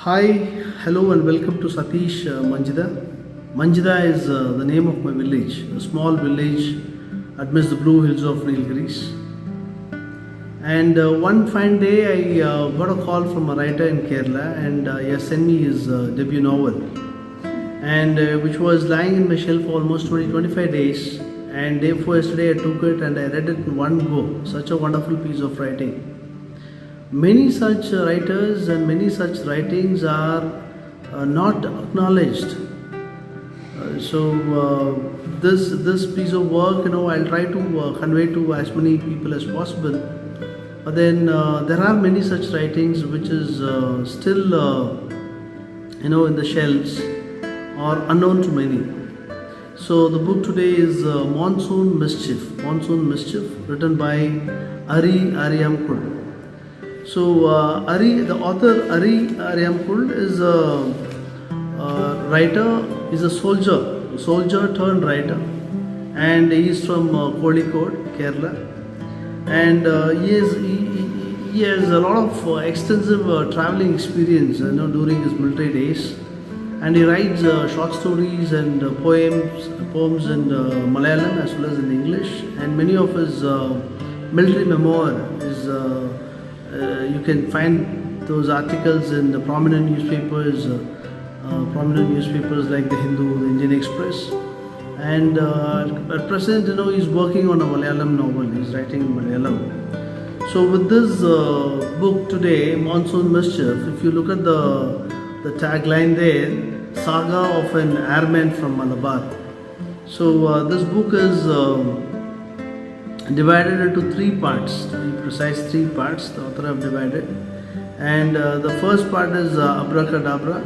Hi, hello, and welcome to Satish Manjida. Manjida is the name of my village, a small village amidst the blue hills of Nilgiris. And one fine day, I got a call from a writer in Kerala, and he has sent me his debut novel, and which was lying in my shelf for almost 20-25 days. And day before yesterday, I took it and I read it in one go. Such a wonderful piece of writing. Many such writers and many such writings are not acknowledged. This piece of work, I'll try to convey to as many people as possible. But then there are many such writings which is still, in the shelves or unknown to many. So the book today is Monsoon Mischief. Monsoon Mischief, written by Ari Aryamkul. So the author Ari Aryamkul is a writer, is a soldier turned writer, and he is from Kozhikode, Kerala, and he has a lot of extensive traveling experience, during his military days, and he writes short stories and poems in Malayalam as well as in English, and many of his military memoir is. You can find those articles in the prominent newspapers like the Hindu, the Indian Express, and at present, he's working on a Malayalam novel. He's writing in Malayalam. So with this book today, Monsoon Mischief, if you look at the tagline there, Saga of an Airman from Malabar. So this book is divided into three parts, to be precise, three parts the author have divided. And the first part is Abracadabra,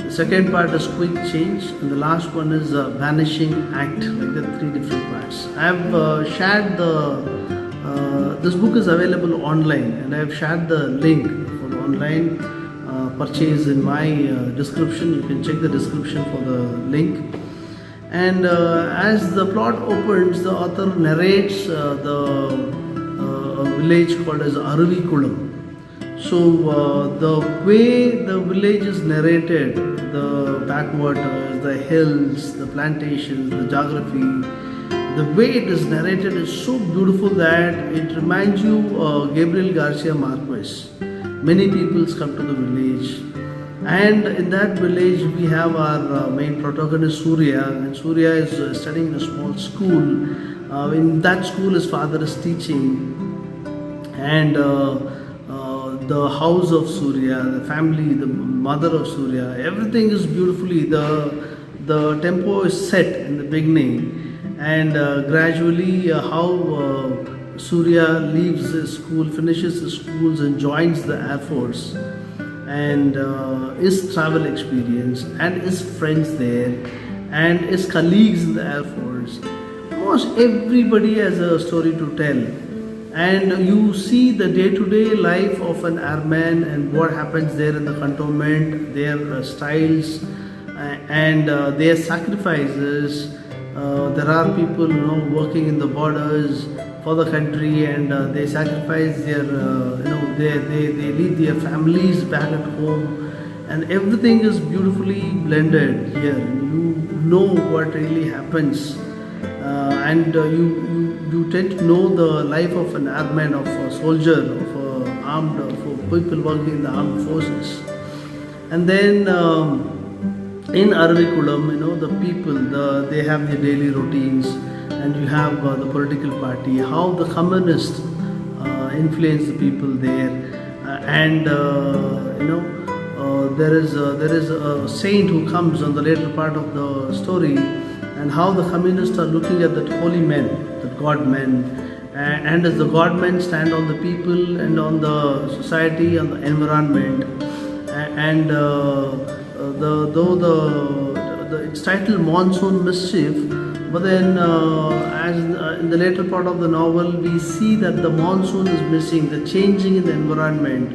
the second part is Quick Change, and the last one is Vanishing Act, like the three different parts. I have shared this book is available online, and I have shared the link for the online purchase in my description. You can check the description for the link. And as the plot opens, the author narrates the village called as Aruvikulam. So the way the village is narrated, the backwaters, the hills, the plantations, the geography, the way it is narrated is so beautiful that it reminds you Gabriel Garcia Marquez. Many peoples come to the village. And in that village, we have our main protagonist Surya, and Surya is studying in a small school. In that school, his father is teaching, and the house of Surya, the family, the mother of Surya, everything is beautifully. The tempo is set in the beginning, and gradually how Surya leaves his school, finishes his schools, and joins the Air Force. And his travel experience and his friends there and his colleagues in the Air Force. Almost everybody has a story to tell, and you see the day-to-day life of an airman and what happens there in the cantonment, their styles and their sacrifices. There are people working in the borders for the country, and they sacrifice their they leave their families back at home, and everything is beautifully blended here. You know what really happens, and you tend to know the life of an airman, of a soldier, of people working in the armed forces. And then in Aruvikulam, the people, they have their daily routines, and you have the political party, how the communists influence the people there, and there is a saint who comes on the later part of the story, and how the communists are looking at that holy men, that God men, and as the God men stand on the people and on the society, on the environment, and it's titled Monsoon Mischief. But then, as in the later part of the novel, we see that the monsoon is missing, the changing in the environment.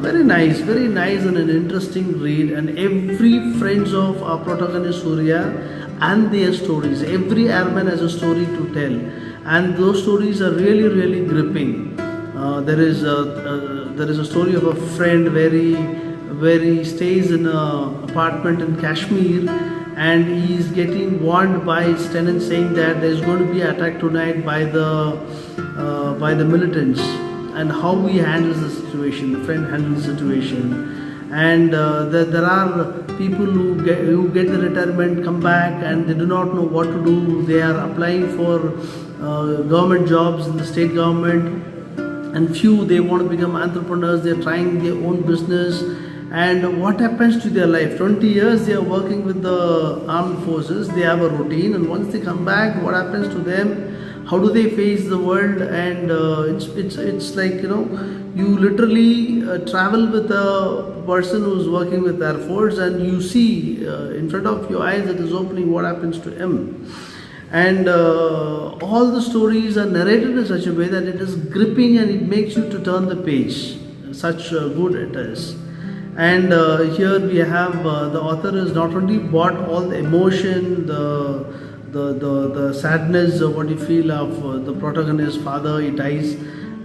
Very nice, and an interesting read. And every friends of our protagonist Surya and their stories. Every airman has a story to tell, and those stories are really, really gripping. There is a story of a friend where he where he stays in an apartment in Kashmir, and he is getting warned by his tenant saying that there is going to be an attack tonight by the militants, and how he handles the situation. The friend handles the situation, and there are people who get the retirement, come back, and they do not know what to do. They are applying for government jobs in the state government, and few, they want to become entrepreneurs. They are trying their own business, and what happens to their life? 20 years they are working with the armed forces, they have a routine, and once they come back, what happens to them? How do they face the world? And it's like, you literally travel with a person who's working with Air Force, and you see in front of your eyes it is opening what happens to him. And all the stories are narrated in such a way that it is gripping, and it makes you to turn the page. Such good it is. And here we have the author has not only brought all the emotion, the sadness of what you feel of the protagonist's father, he dies,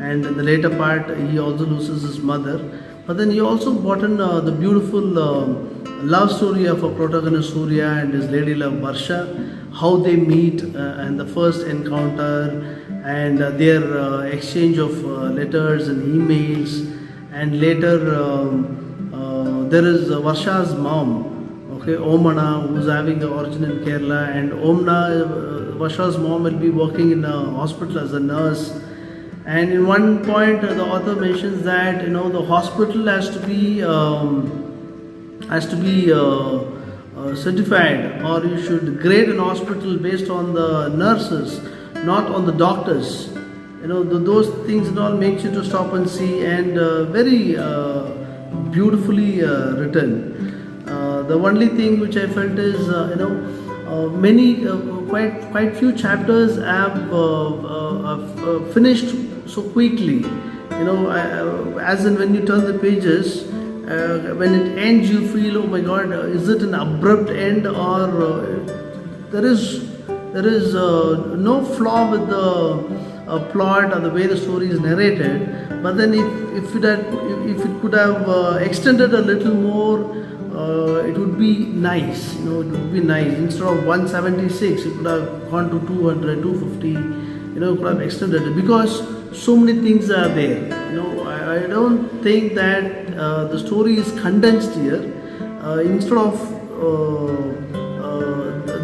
and in the later part he also loses his mother. But then he also brought in the beautiful love story of a protagonist, Surya, and his lady love, Varsha, how they meet and the first encounter, and their exchange of letters and emails. And later there is Varsha's mom, Omana, who's having the origin in Kerala, and Varsha's mom will be working in a hospital as a nurse. And in one point, the author mentions that the hospital has to be certified, or you should grade an hospital based on the nurses, not on the doctors. Those things and all makes you to stop and see, and very beautifully written. The only thing which I felt is, many quite few chapters have finished so quickly. As in when you turn the pages, when it ends, you feel, oh my God, is it an abrupt end, or there is no flaw with the plot or the way the story is narrated. But then if it could have extended a little more, it would be nice. It would be nice. Instead of 176, it could have gone to 200, 250. It could have extended it, because so many things are there. I don't think that the story is condensed here. Instead of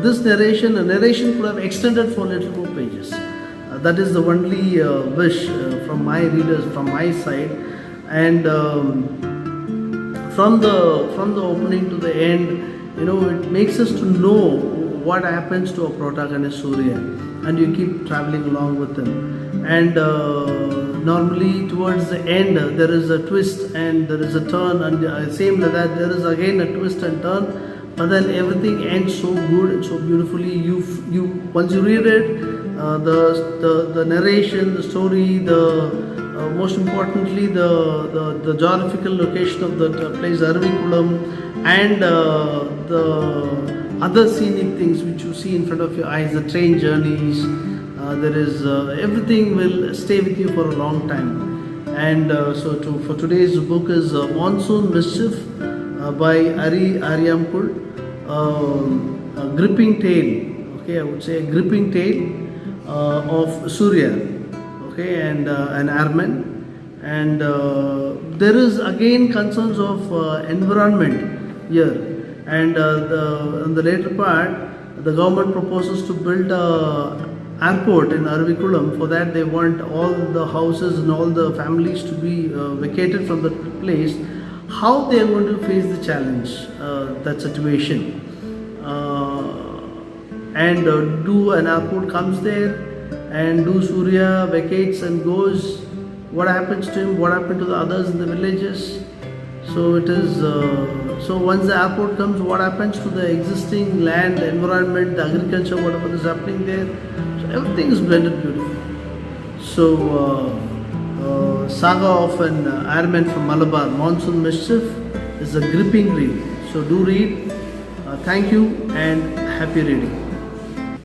this narration, a narration could have extended for a little more pages. That is the only wish from my readers, from my side. And from the opening to the end, it makes us to know what happens to a protagonist, Surya, and you keep traveling along with him. And normally towards the end there is a twist and there is a turn, and same like that there is again a twist and turn, but then everything ends so good and so beautifully. You once you read it, the narration, the story, most importantly the geographical location of the place Aravikulam, and the other scenic things which you see in front of your eyes, the train journeys, there is everything will stay with you for a long time. And for today's book is Monsoon Mischief by Ari Aryamkul, a gripping tale. I would say a gripping tale of Surya, and an airman. And there is again concerns of environment here. And in the later part, the government proposes to build an airport in Aravikulam. For that, they want all the houses and all the families to be vacated from the place. How they are going to face the challenge, that situation, and do an airport comes there, and do Surya vacates and goes. What happens to him? What happened to the others in the villages? So it is. So once the airport comes, what happens to the existing land, the environment, the agriculture, whatever is happening there? So everything is blended beautifully. So Saga of an Airman from Malabar, Monsoon Mischief, is a gripping read. So do read. Thank you and happy reading.